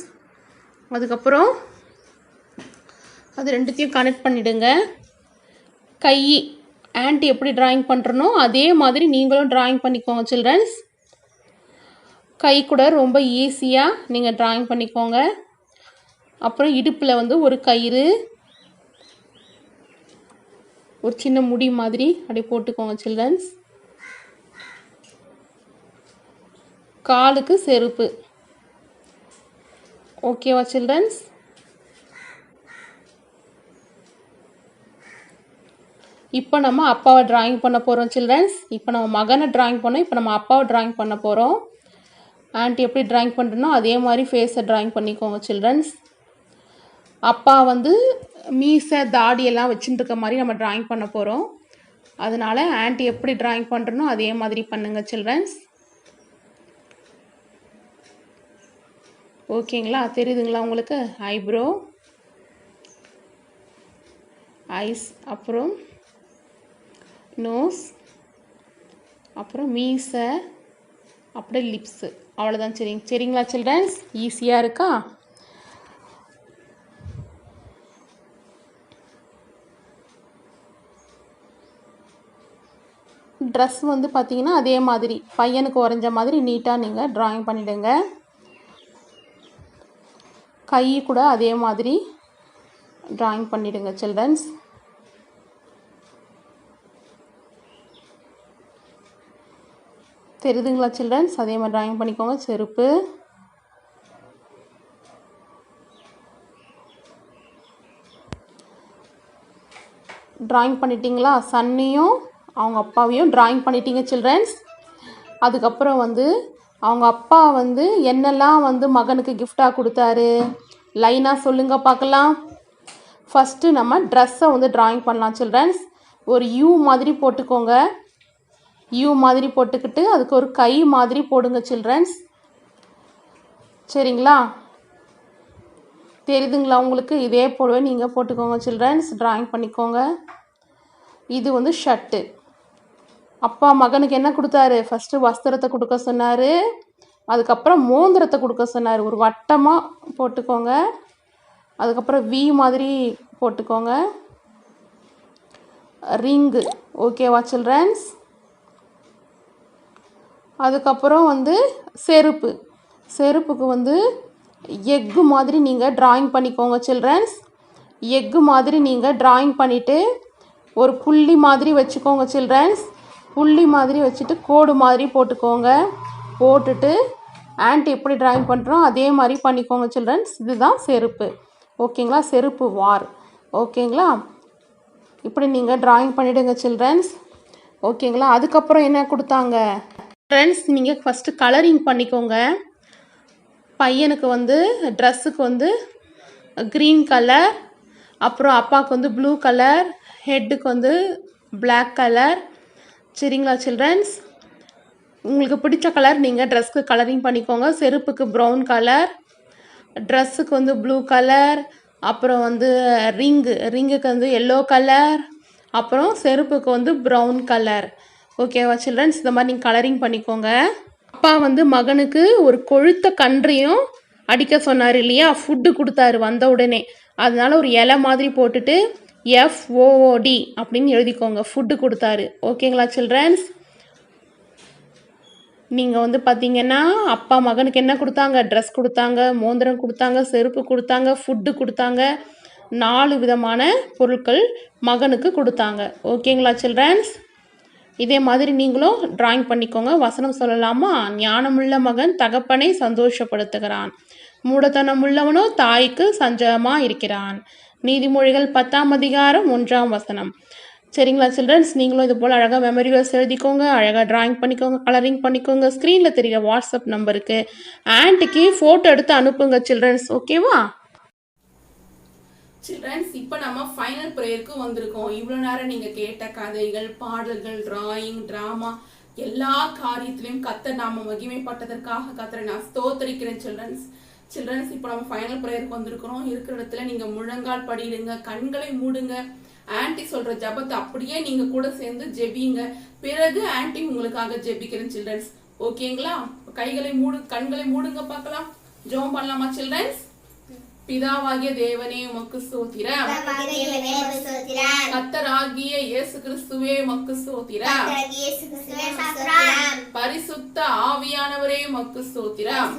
அதுக்கப்புறம் அது ரெண்டுத்தையும் கனெக்ட் பண்ணிவிடுங்க. கை ஆன்ட்டி எப்படி டிராயிங் பண்ணுறனோ அதே மாதிரி நீங்களும் டிராயிங் பண்ணிக்கோங்க சில்ட்ரன்ஸ். கை கூட ரொம்ப ஈஸியாக நீங்கள் டிராயிங் பண்ணிக்கோங்க. அப்புறம் இடுப்பில் வந்து ஒரு கயிறு, ஒரு சின்ன முடி மாதிரி அப்படி போட்டுக்கோங்க சில்ட்ரன்ஸ். காலுக்கு செருப்பு. ஓகேவா சில்ட்ரன்ஸ்? இப்போ நம்ம அப்பாவை டிராயிங் பண்ண போகிறோம் சில்ட்ரன்ஸ். இப்போ நம்ம மகனை டிராயிங் பண்ணோம், இப்போ நம்ம அப்பாவை டிராயிங் பண்ண போகிறோம். ஆன்ட்டி எப்படி டிராயிங் பண்ணுறனோ அதே மாதிரி ஃபேஸை டிராயிங் பண்ணிக்கோங்க சில்ட்ரன்ஸ். அப்பா வந்து மீசை தாடியெல்லாம் வச்சுட்டு இருக்க மாதிரி நம்ம டிராயிங் பண்ண போகிறோம். அதனால் ஆன்ட்டி எப்படி டிராயிங் பண்ணுறனோ அதே மாதிரி பண்ணுங்கள் சில்ட்ரன்ஸ். ஓகேங்களா? தெரியுதுங்களா உங்களுக்கு? ஐப்ரோ, ஐஸ், அப்புறம் நோஸ், அப்புறம் மீசை, அப்படியே லிப்ஸு. அவ்வளோதான். சரிங்களா சில்ட்ரன்ஸ்? ஈஸியாக இருக்கா? ட்ரெஸ் வந்து பார்த்தீங்கன்னா அதே மாதிரி பையனுக்கு வரைஞ்ச மாதிரி நீட்டாக நீங்கள் டிராயிங் பண்ணிவிடுங்க. கை கூட அதே மாதிரி டிராயிங் பண்ணிடுங்க சில்ட்ரன்ஸ். தெரியுதுங்களா சில்ட்ரன்ஸ்? அதே மாதிரி டிராயிங் பண்ணிக்கோங்க. செருப்பு, டிராயிங் பண்ணிட்டீங்களா? சன்னையும் அவங்க அப்பாவையும் டிராயிங் பண்ணிட்டீங்க சில்ட்ரன்ஸ். அதுக்கப்புறம் அவங்க அப்பா என்னெல்லாம் மகனுக்கு கிஃப்டாக கொடுத்தாரு லைனாக சொல்லுங்க பார்க்கலாம். ஃபஸ்ட்டு நம்ம ட்ரெஸ்ஸை டிராயிங் பண்ணலாம் சில்ட்ரன்ஸ். ஒரு யூ மாதிரி போட்டுக்கோங்க. யூ மாதிரி போட்டுக்கிட்டு அதுக்கு ஒரு கை மாதிரி போடுங்க சில்ட்ரன்ஸ். சரிங்களா? தெரியுதுங்களா உங்களுக்கு? இதே போலவே நீங்கள் போட்டுக்கோங்க சில்ட்ரன்ஸ். டிராயிங் பண்ணிக்கோங்க. இது ஷர்ட்டு. அப்பா மகனுக்கு என்ன கொடுத்தாரு? ஃபஸ்ட்டு வஸ்திரத்தை கொடுக்க சொன்னார். அதுக்கப்புறம் மோந்திரத்தை கொடுக்க சொன்னார். ஒரு வட்டமாக போட்டுக்கோங்க. அதுக்கப்புறம் வி மாதிரி போட்டுக்கோங்க. ரிங்கு. ஓகேவா சில்ட்ரன்ஸ்? அதுக்கப்புறம் செருப்பு. செருப்புக்கு எக்கு மாதிரி நீங்கள் டிராயிங் பண்ணிக்கோங்க சில்ட்ரன்ஸ். எக்கு மாதிரி நீங்கள் டிராயிங் பண்ணிவிட்டு ஒரு புள்ளி மாதிரி வச்சுக்கோங்க சில்ட்ரன்ஸ். புள்ளி மாதிரி வச்சுட்டு கோடு மாதிரி போட்டுக்கோங்க. போட்டுட்டு ஆன்ட்டி எப்படி டிராயிங் பண்ணுறோம் அதே மாதிரி பண்ணிக்கோங்க சில்ட்ரன்ஸ். இதுதான் செருப்பு. ஓகேங்களா? செருப்பு வார். ஓகேங்களா? இப்படி நீங்கள் டிராயிங் பண்ணிவிடுங்க சில்ட்ரன்ஸ். ஓகேங்களா? அதுக்கப்புறம் என்ன கொடுத்தாங்க ஃப்ரெண்ட்ஸ்? நீங்கள் ஃபஸ்ட்டு கலரிங் பண்ணிக்கோங்க. பையனுக்கு ட்ரெஸ்ஸுக்கு க்ரீன் கலர், அப்புறம் அப்பாவுக்கு ப்ளூ கலர், ஹெட்டுக்கு பிளாக் கலர். சரிங்களா சில்ட்ரன்ஸ்? உங்களுக்கு பிடிச்ச கலர் நீங்கள் ட்ரெஸ்க்கு கலரிங் பண்ணிக்கோங்க. செருப்புக்கு ப்ரௌன் கலர், ட்ரெஸ்ஸுக்கு ப்ளூ கலர், அப்புறம் ரிங்குக்கு எல்லோ கலர், அப்புறம் செருப்புக்கு ப்ரௌன் கலர். ஓகேவா சில்ட்ரன்ஸ்? இந்த மாதிரி நீங்கள் கலரிங் பண்ணிக்கோங்க. அப்பா மகனுக்கு ஒரு கொழுத்த கன்றையும் அடிக்க சொன்னார் இல்லையா? ஃபுட்டு கொடுத்தாரு வந்த உடனே. அதனால ஒரு இலை மாதிரி போட்டுட்டு FOOD அப்படின்னு எழுதிக்கோங்க. ஃபுட்டு கொடுத்தாரு. ஓகேங்களா சில்ட்ரன்ஸ்? நீங்கள் பார்த்தீங்கன்னா அப்பா மகனுக்கு என்ன கொடுத்தாங்க? ட்ரெஸ் கொடுத்தாங்க, மோதிரம் கொடுத்தாங்க, செருப்பு கொடுத்தாங்க, ஃபுட்டு கொடுத்தாங்க. 4 விதமான பொருட்கள் மகனுக்கு கொடுத்தாங்க. ஓகேங்களா சில்ட்ரன்ஸ்? இதே மாதிரி நீங்களும் டிராயிங் பண்ணிக்கோங்க. வசனம் சொல்லலாமா? ஞானமுள்ள மகன் தகப்பனை சந்தோஷப்படுத்துகிறான், மூடத்தனம் உள்ளவனோ தாய்க்கு சஞ்சலமாக இருக்கிறான். நீதிமொழிகள் 10ஆம் அதிகாரம் 1ஆம் வசனம். சரிங்களா சில்ட்ரன்ஸ்? நீங்களும் இது போல் அழகாக மெமரி வேர்ஸ் எழுதிக்கோங்க, அழகாக டிராயிங் பண்ணிக்கோங்க, கலரிங் பண்ணிக்கோங்க. ஸ்க்ரீனில் தெரிகிற வாட்ஸ்அப் நம்பருக்கு ஆன்ட்டிக்கு ஃபோட்டோ எடுத்து அனுப்புங்க சில்ட்ரன்ஸ். ஓகேவா சில்ட்ரன்ஸ்? இப்போ நம்ம ஃபைனல் ப்ரேயருக்கு வந்திருக்கோம். இவ்வளோ நேரம் நீங்கள் கேட்ட கதைகள், பாடல்கள், டிராயிங், ட்ராமா எல்லா காரியத்திலையும் கர்த்தர் நாம மகிமைப்பட்டதற்காக கர்த்தரை நான் ஸ்தோத்திரிக்கிறேன் சில்ட்ரன்ஸ். இப்போ நம்ம ஃபைனல் ப்ரேயருக்கு வந்திருக்கிறோம். இருக்கிற இடத்துல நீங்கள் முழங்கால் படிடுங்க, கண்களை மூடுங்க. ஆன்ட்டி சொல்ற ஜபத்தை அப்படியே நீங்க கூட சேர்ந்து ஜெபிங்க. பிறகு ஆன்ட்டி உங்களுக்காக ஜெபிக்கிறேன் சில்ட்ரன்ஸ். ஓகேங்களா? கண்களை மூடுங்க பார்க்கலாம். ஜெபம் பண்ணலாமா சில்ட்ரன்ஸ்? பிதாவாகிய தேவனே உமக்கு ஸ்தோத்திரம். கர்த்தராகிய இயேசு கிறிஸ்துவே உமக்கு ஸ்தோத்திரம். பரிசுத்த ஆவியானவரே உமக்கு ஸ்தோத்திரம்.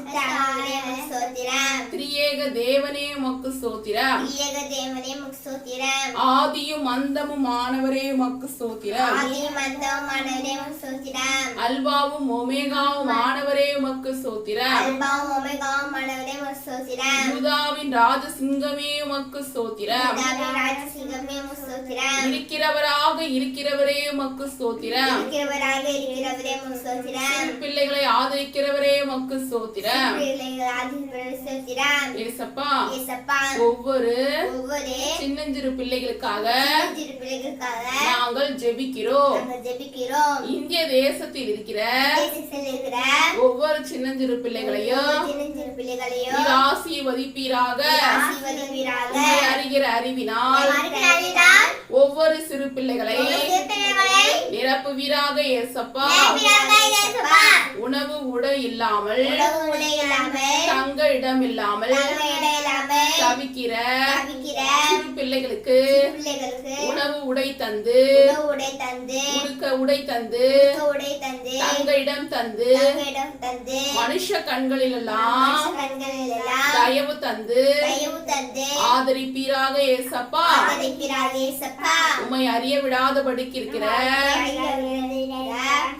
திரியேக தேவனே உமக்கு ஸ்தோத்திரம். ஆதியும் அந்தமும் ஆனவரே உமக்கு ஸ்தோத்திரம். அல்பாவும் ஒமேகாவும் ஆனவரே உமக்கு ஸ்தோத்திரம். யூதாவின் ராஜசிங்கமே உமக்கு ஸ்தோத்திரம். இருக்கிறவரே உமக்கு ஸ்தோத்திரம். பிள்ளைகளை ஆதரிக்கிறவரே உமக்கு ஸ்தோத்திரம். ஏசப்பா, ஒவ்வொரு சின்னஞ்சிறு பிள்ளைகளுக்காக நாங்கள் ஜெபிக்கிறோம். இந்திய தேசத்தில் இருக்கிற ஒவ்வொரு சின்னஞ்சிறு பிள்ளைகளையும் ஆசீர்வதிப்பீராக. அறிகிற அறிவினால் ஒவ்வொரு சிறு பிள்ளைகளை நிரப்புவீராக. ஏசப்பா, உணவு உடை இல்லாமல் உணவு உடை இல்லாமல் தங்க இடம் இல்லாமல் தங்க இடம் இல்லாமல் தவிக்கிற சிறு பிள்ளைகளுக்கு பிள்ளைகளுக்கு உணவு உடை தந்து உணவு உடை தந்து உடுக்க உடை தந்து உடை தந்து தங்க இடம் தந்து தங்க இடம் தந்து மனுஷ கண்களிலெல்லாம் மனுஷ கண்களிலெல்லாம் தயவு தந்து தயவு தந்து ஆதரிப்பீராக ஏசப்பா ஆதரிப்பீராக இயேசப்பா. உம்மை அறிய விடாதபடிக்கு இருக்கிற தடைகள்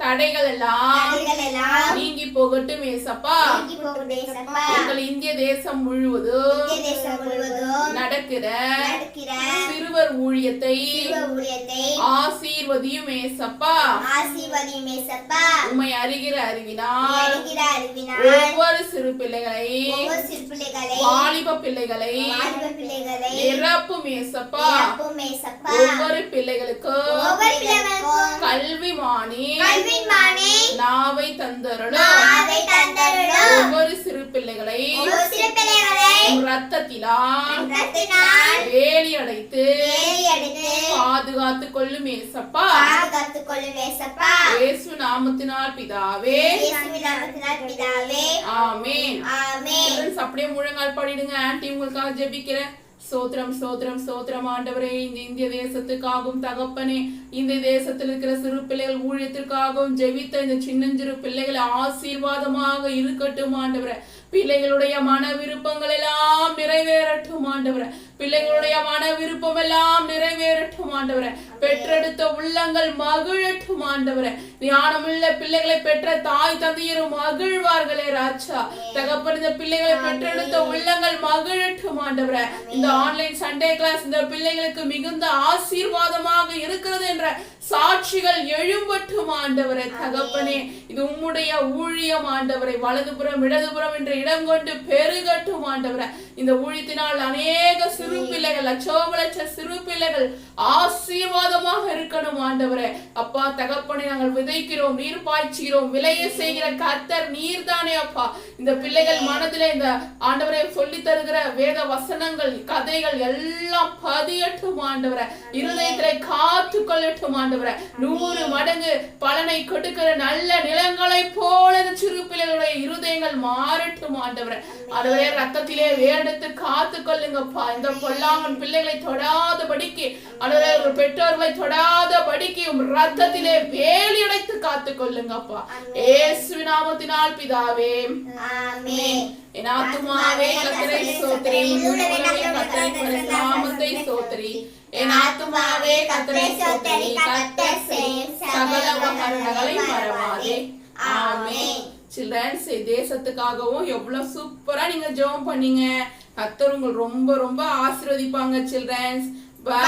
தடைகள் எல்லாம் எல்லாம் நீங்கி போகட்டும் ஏசப்பா. நீங்கி போகும் இயேசப்பா. எங்கள் இந்திய தேசம் முழுவதும் இந்திய தேசம் முழுவதும் நடக்கிற நடக்கிற சிறுவர் ஊழியத்தை சிறுவ ஊழியத்தை ஆசீர்வதியும் ஏசப்பா. ஆசீர்வதியும் இயேசப்பா. உம்மை அறிகிற அறிவினால் அறிகிற அறிவினால் ஒவ்வொரு சிறு பிள்ளைகளை ஒவ்வொரு சிறு பிள்ளைகளை வாலிப பிள்ளைகளை வாலிப பிள்ளைகளை நிரப்பும் ஏசப்பா. நிரப்பும் இயேசப்பா. ஒவ்வொரு பிள்ளைகளுக்கும் ஒவ்வொரு பிள்ளைகளுக்கும் கல்விமானி கல்விமானே நாவை தந்தருளும். நாவை தந்தருளும். ஒவ்வொரு சிறு பிள்ளைகளை ஒவ்வொரு சிறு பிள்ளைகளை ரத்தத்தினால் ரத்தினால் வேலி அடைத்து வேலி அடித்து பாதுகாத்துக் கொள்ளும் ஏசப்பா. பாதுகாத்துக் கொள்ளும் இயேசப்பா. இயேசு நாமத்தினால் பிதாவே இயேசுவின் நாமத்தினால் பிதாவே. ஆமென். ஆமென். Friends, அப்படியே முழங்கால் படிடுங்க. ஆன்ட்டி உங்களுக்காக ஜெபிக்கிறேன். சோத்திரம் சோத்திரம் சோத்திரம் ஆண்டவரே, இந்த இந்திய தேசத்துக்காகவும் தகப்பனே, இந்த தேசத்தில் இருக்கிற சிறு பிள்ளைகள் ஊழியத்திற்காகவும் ஜெபித்த இந்த சின்னஞ்சிறு பிள்ளைகளை ஆசீர்வாதமாக இருக்கட்டும் ஆண்டவரே. பிள்ளைகளுடைய மன விருப்பங்கள் எல்லாம் நிறைவேறட்டும் ஆண்டவரே. பிள்ளைகளுடைய மன விருப்பம் எல்லாம் நிறைவேறட்டும் ஆண்டவரே. பெற்றெடுத்த உள்ளங்கள் மகிழட்டும் ஆண்டவரே. ஞானமுள்ள பிள்ளைகளை பெற்ற தாய் தந்தையரும் மகிழ்வார்களே ராஜா. தகப்பன், இந்த பிள்ளைகளை பெற்றெடுத்த உள்ளங்கள் மகிழட்டும் ஆண்டவரே. இந்த ஆன்லைன் சண்டே கிளாஸ் இந்த பிள்ளைகளுக்கு மிகுந்த ஆசீர்வாதமாக இருக்கிறது என்ற சாட்சிகள் எழும்பட்டும் ஆண்டவரே. தகப்பனே, இது உம்முடைய ஊழியம் ஆண்டவரை. வலதுபுறம் இடதுபுறம் என்ற இடம் கொண்டு பெருகட்டும் ஆண்டவரே. இந்த ஊழியத்தினால் அநேக சிறு பிள்ளைகள், லட்சோபலட்ச சிறு பிள்ளைகள் ஆசீர்வாதமாக இருக்கணும் ஆண்டவரே. அப்பா தகப்பனை நாங்கள் விதைக்கிறோம், நீர் பாய்ச்சுகிறோம். விளைய செய்கிற கர்த்தர் நீர்தானே அப்பா. இந்த பிள்ளைகள் மனதிலே இந்த ஆண்டவரை சொல்லி தருகிற வேத வசனங்கள், கதைகள் எல்லாம் பதியட்டும் ஆண்டவரை. இருதயத்திலே காத்து கொள்ளட்டும் ஆண்டவரை. 100 மடங்கு பலனை கொடுக்கிற நல்ல நிலங்களை போல இந்த சிறு பிள்ளைகளுடைய இருதயங்கள் மாறட்டும் ஆண்டவரை. ஆண்டவரே, ரத்தத்திலே வேண்டெடுத்து காத்து கொள்ளுங்கப்பா. இந்த பொல்லாங்கன் பிள்ளைகளை தொடாதபடிக்கு, ஆண்டவரே, ஒரு பெற்றோர்களை தொடாதபடிக்கு ரத்தத்திலே வேலி அடைத்து காத்து கொள்ளுங்கப்பா. இயேசுவின் நாமத்தினால் பிதாவே, ஆமென். என் ஆத்துமாவே கர்த்தரை ஸ்தோத்திரி, கர்த்தரை நாமத்தை ஸ்தோத்திரி. என் ஆத்துமாவே கர்த்தரை ஸ்தோத்திரி, கர்த்தர் செய்யும் சகல உபகாரங்களை மறவாதே. ஆமென். சில்ட்ரன்ஸ், தேசத்துக்காகவும் எவ்வளவு சூப்பரா நீங்க ஜெபம் பண்ணீங்க. கர்த்தர் உங்களை ரொம்ப ரொம்ப ஆசீர்வதிப்பாங்க சில்ட்ரன்ஸ். பை.